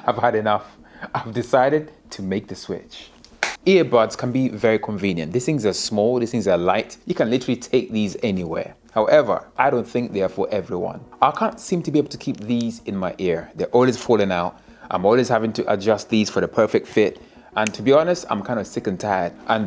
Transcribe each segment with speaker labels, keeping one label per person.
Speaker 1: I've had enough. I've decided to make the switch. Earbuds can be very convenient. These things are small, these things are light. You can literally take these anywhere. However, I don't think they are for everyone. I can't seem to be able to keep these in my ear. They're always falling out. I'm always having to adjust these for the perfect fit. And to be honest, I'm kind of sick and tired. And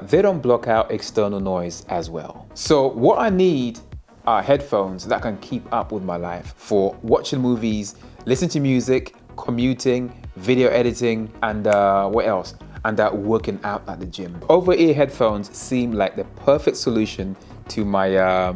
Speaker 1: they don't block out external noise as well. So what I need are headphones that can keep up with my life for watching movies, listening to music, commuting, video editing, and what else? And working out at the gym. Over-ear headphones seem like the perfect solution to my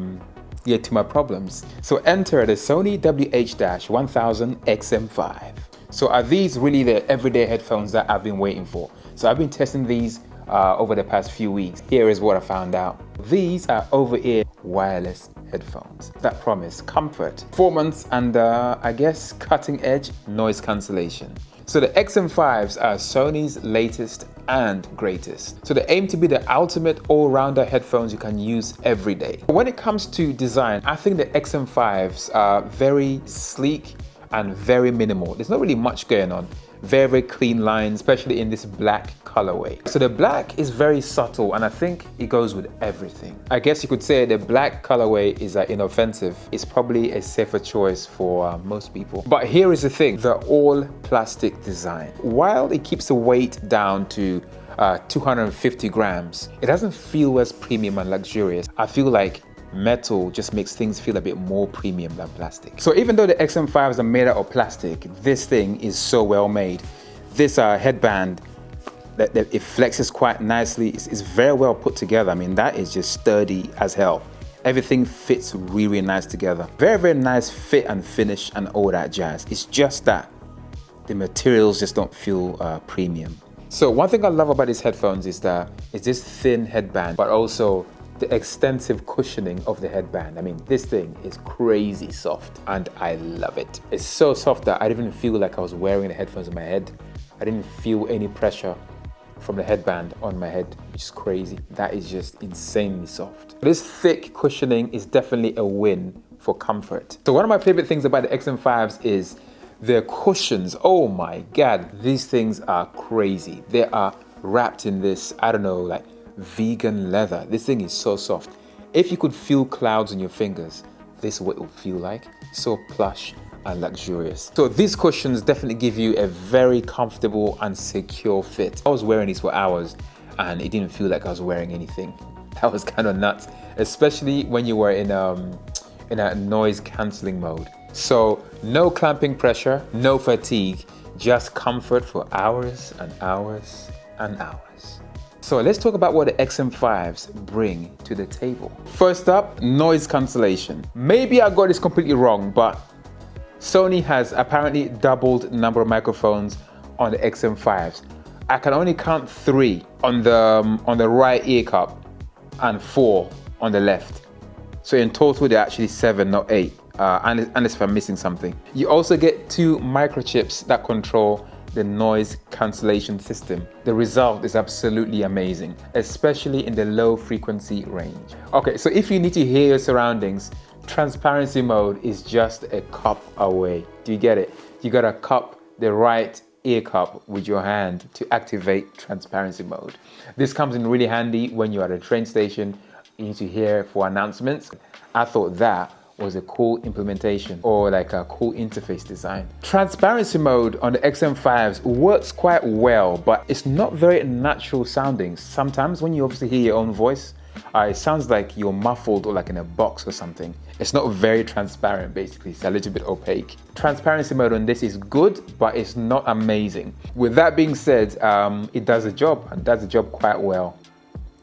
Speaker 1: my problems. So enter the Sony WH-1000XM5. So are these really the everyday headphones that I've been waiting for? So I've been testing these over the past few weeks. Here is what I found out. These are over-ear wireless headphones that promise comfort, performance, and I guess cutting edge noise cancellation. So the XM5s are Sony's latest and greatest. So they aim to be the ultimate all-rounder headphones you can use every day. When it comes to design, I think the XM5s are very sleek and very minimal. There's not really much going on. Very, very clean lines, especially in this black colorway. So the black is very subtle and I think it goes with everything. I guess you could say the black colorway is inoffensive. It's probably a safer choice for most people. But here is the thing, the all plastic design. While it keeps the weight down to 250 grams, it doesn't feel as premium and luxurious. I feel like metal just makes things feel a bit more premium than plastic. So even though the XM5s are made out of plastic, this thing is so well made. This headband, that it flexes quite nicely. It's very well put together. I mean, that is just sturdy as hell. Everything fits really, really nice together. Very, very nice fit and finish and all that jazz. It's just that the materials just don't feel premium. So one thing I love about these headphones is that it's this thin headband, but also the extensive cushioning of the headband. I mean, this thing is crazy soft and I love it. It's so soft that I didn't even feel like I was wearing the headphones on my head. I didn't feel any pressure from the headband on my head, which is crazy. That is just insanely soft. This thick cushioning is definitely a win for comfort. So one of my favorite things about the XM5s is their cushions. Oh my God, these things are crazy. They are wrapped in this, I don't know, like vegan leather. This thing is so soft. If you could feel clouds on your fingers, this is what it would feel like. So plush and luxurious. So these cushions definitely give you a very comfortable and secure fit. I was wearing these for hours and it didn't feel like I was wearing anything. That was kind of nuts, especially when you were in a noise cancelling mode. So no clamping pressure, no fatigue, just comfort for hours and hours and hours. So let's talk about what the XM5s bring to the table. First up, noise cancellation. Maybe I got this completely wrong, but Sony has apparently doubled the number of microphones on the XM5s. I can only count 3 on the right ear cup and 4 on the left. So in total, they're actually 7, not 8, unless if I'm missing something. You also get 2 microchips that control the noise cancellation system. The result is absolutely amazing, especially in the low frequency range. Okay, so if you need to hear your surroundings, transparency mode is just a cup away. Do you get it? You gotta cup the right ear cup with your hand to activate transparency mode. This comes in really handy when you're at a train station, you need to hear for announcements. I thought that was a cool implementation or like a cool interface design. Transparency mode on the XM5s works quite well, but it's not very natural sounding. Sometimes when you obviously hear your own voice, it sounds like you're muffled or like in a box or something. It's not very transparent, basically. It's a little bit opaque. Transparency mode on this is good, but it's not amazing. With that being said, it does the job and does the job quite well.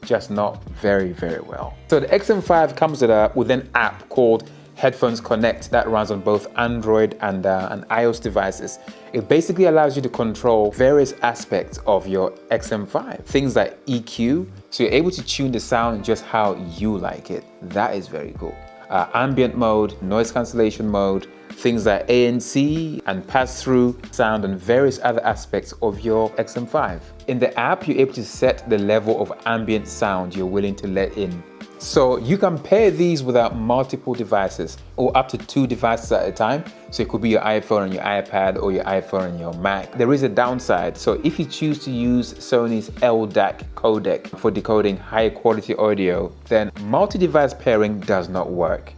Speaker 1: Just not very, very well. So the XM5 comes with an app called Headphones Connect that runs on both Android and iOS devices. It basically allows you to control various aspects of your XM5. Things like EQ, so you're able to tune the sound just how you like it. That is very cool. Ambient mode, noise cancellation mode, things like ANC and pass-through sound and various other aspects of your XM5. In the app, you're able to set the level of ambient sound you're willing to let in So you can pair these without multiple devices or up to 2 devices at a time. So it could be your iPhone and your iPad or your iPhone and your Mac. There is a downside. So if you choose to use Sony's LDAC codec for decoding high quality audio, then multi-device pairing does not work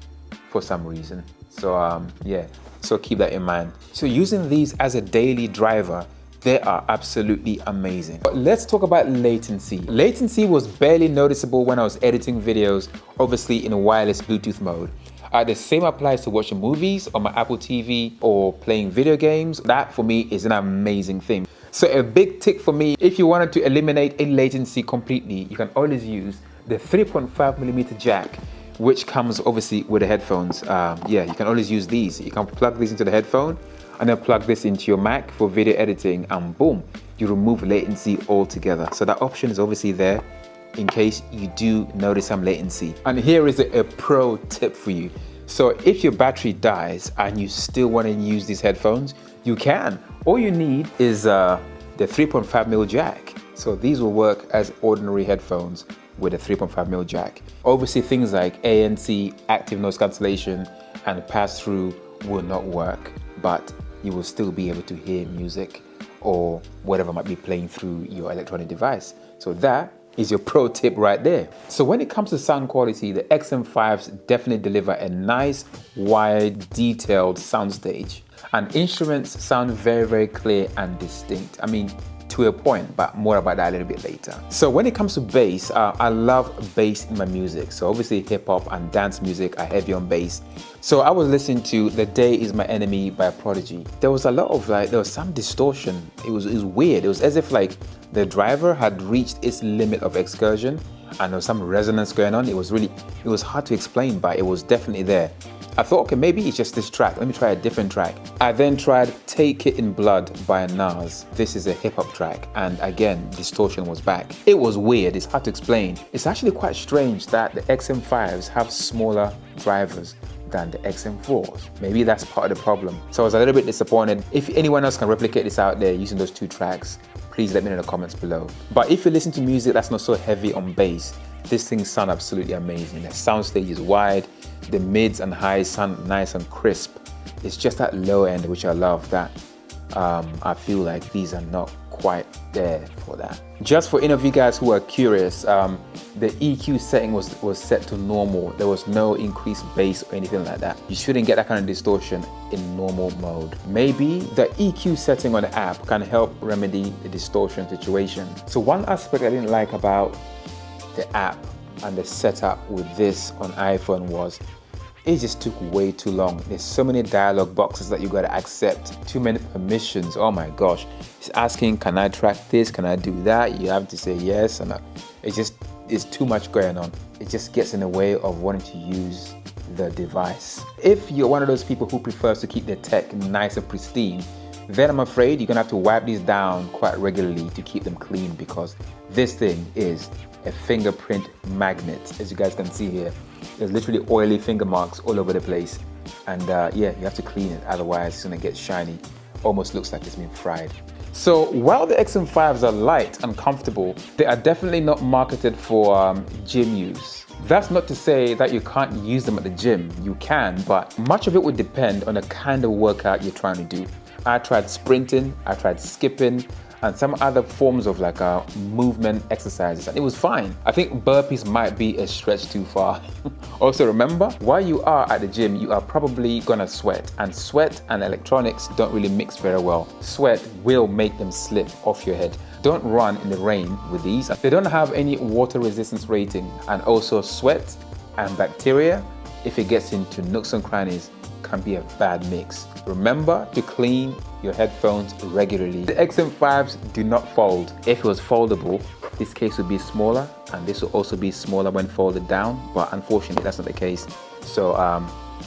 Speaker 1: for some reason. So yeah, so keep that in mind. So using these as a daily driver, they are absolutely amazing. But let's talk about latency. Latency was barely noticeable when I was editing videos, obviously in wireless Bluetooth mode. The same applies to watching movies on my Apple TV or playing video games. That for me is an amazing thing. So a big tick for me, if you wanted to eliminate a latency completely, you can always use the 3.5mm jack, which comes obviously with the headphones. Yeah, you can always use these. You can plug these into the headphone and then plug this into your Mac for video editing, and boom, you remove latency altogether. So that option is obviously there in case you do notice some latency. And here is a pro tip for you. So if your battery dies and you still want to use these headphones, you can. All you need is the 3.5mm jack. So these will work as ordinary headphones with a 3.5mm jack. Obviously things like ANC, active noise cancellation, and pass-through will not work, but you will still be able to hear music or whatever might be playing through your electronic device. So that is your pro tip right there. So when it comes to sound quality, the XM5s definitely deliver a nice, wide, detailed soundstage. And instruments sound very, very clear and distinct. I mean, to a point, but more about that a little bit later. So when it comes to bass, I love bass in my music. So obviously hip hop and dance music are heavy on bass. So I was listening to The Day Is My Enemy by Prodigy. There was a lot of there was some distortion. It was weird. It was as if like the driver had reached its limit of excursion and there was some resonance going on. It was hard to explain, but it was definitely there. I thought, okay, maybe it's just this track. Let me try a different track. I then tried Take It in Blood by Nas. This is a hip hop track. And again, distortion was back. It was weird. It's hard to explain. It's actually quite strange that the XM5s have smaller drivers than the XM4s. Maybe that's part of the problem. So I was a little bit disappointed. If anyone else can replicate this out there using those 2 tracks, please let me know in the comments below. But if you listen to music that's not so heavy on bass, this thing sounds absolutely amazing. The soundstage is wide, the mids and highs sound nice and crisp. It's just that low end which I love, that I feel like these are not quite there for that. Just for any of you guys who are curious, the EQ setting was set to normal. There was no increased bass or anything like that. You shouldn't get that kind of distortion in normal mode. Maybe the EQ setting on the app can help remedy the distortion situation. So one aspect I didn't like about the app and the setup with this on iPhone was it just took way too long. There's so many dialog boxes that you gotta accept, too many permissions. Oh my gosh, it's asking, can I track this, can I do that? You have to say yes, and it's too much going on. It just gets in the way of wanting to use the device. If you're one of those people who prefers to keep their tech nice and pristine, then I'm afraid you're gonna have to wipe these down quite regularly to keep them clean, because this thing is a fingerprint magnet. As you guys can see here, there's literally oily finger marks all over the place. And yeah, you have to clean it, otherwise it's gonna get shiny. Almost looks like it's been fried. So while the XM5s are light and comfortable, they are definitely not marketed for gym use. That's not to say that you can't use them at the gym. You can, but much of it would depend on the kind of workout you're trying to do. I tried sprinting, I tried skipping, and some other forms of movement exercises, and it was fine. I think burpees might be a stretch too far. Also remember, while you are at the gym, you are probably gonna sweat, and sweat and electronics don't really mix very well. Sweat will make them slip off your head. Don't run in the rain with these. They don't have any water resistance rating, and also sweat and bacteria, if it gets into nooks and crannies, can be a bad mix. Remember to clean your headphones regularly. The XM5s do not fold. If it was foldable, this case would be smaller, and this will also be smaller when folded down, but unfortunately that's not the case. So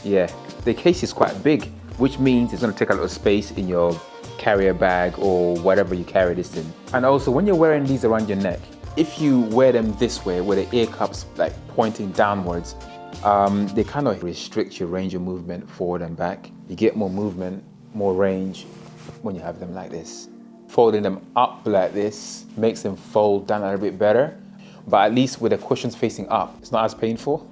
Speaker 1: yeah, the case is quite big, which means it's going to take a lot of space in your carrier bag or whatever you carry this in. And also when you're wearing these around your neck, if you wear them this way, where the ear cups like pointing downwards, they kind of restrict your range of movement forward and back. You get more movement, more range when you have them like this. Folding them up like this makes them fold down a little bit better. but at least with the cushions facing up, it's not as painful.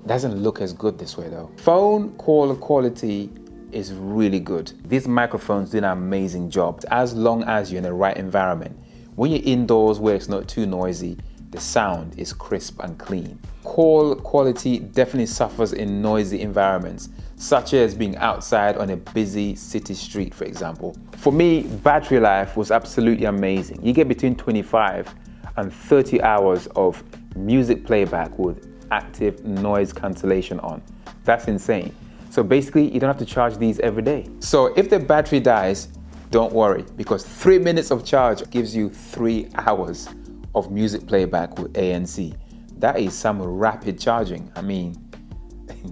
Speaker 1: Doesn't look as good this way though. Phone call quality is really good. These microphones do an amazing job as long as you're in the right environment. When you're indoors where it's not too noisy, the sound is crisp and clean. Call quality definitely suffers in noisy environments, such as being outside on a busy city street, for example. For me, battery life was absolutely amazing. You get between 25 and 30 hours of music playback with active noise cancellation on. That's insane. So basically, you don't have to charge these every day. So if the battery dies, don't worry, because 3 minutes of charge gives you 3 hours of music playback with ANC. That is some rapid charging. I mean,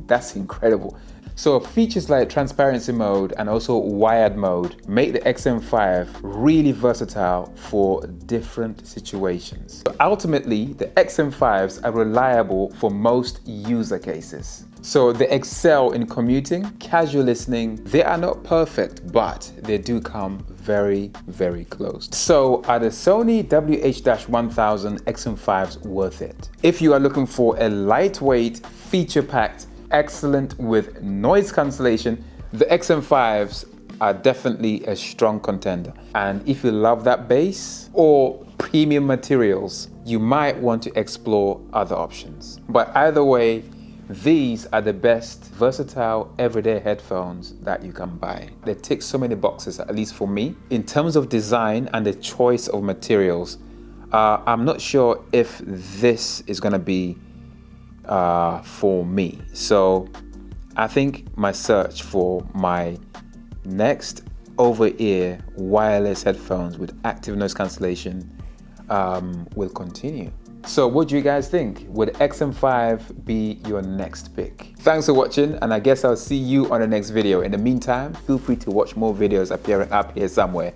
Speaker 1: that's incredible. So features like transparency mode and also wired mode make the XM5 really versatile for different situations. So ultimately, the XM5s are reliable for most user cases. So they excel in commuting, casual listening. They are not perfect, but they do come very, very close. So are the Sony WH-1000 XM5s worth it? If you are looking for a lightweight, feature-packed, excellent with noise cancellation, the XM5s are definitely a strong contender. And if you love that bass or premium materials, you might want to explore other options. But either way, these are the best versatile everyday headphones that you can buy. They tick so many boxes, at least for me. In terms of design and the choice of materials, I'm not sure if this is gonna be for me. So I think my search for my next over-ear wireless headphones with active noise cancellation will continue. So what do you guys think? Would XM5 be your next pick? Thanks for watching, and I guess I'll see you on the next video. In the meantime, feel free to watch more videos appearing up here somewhere.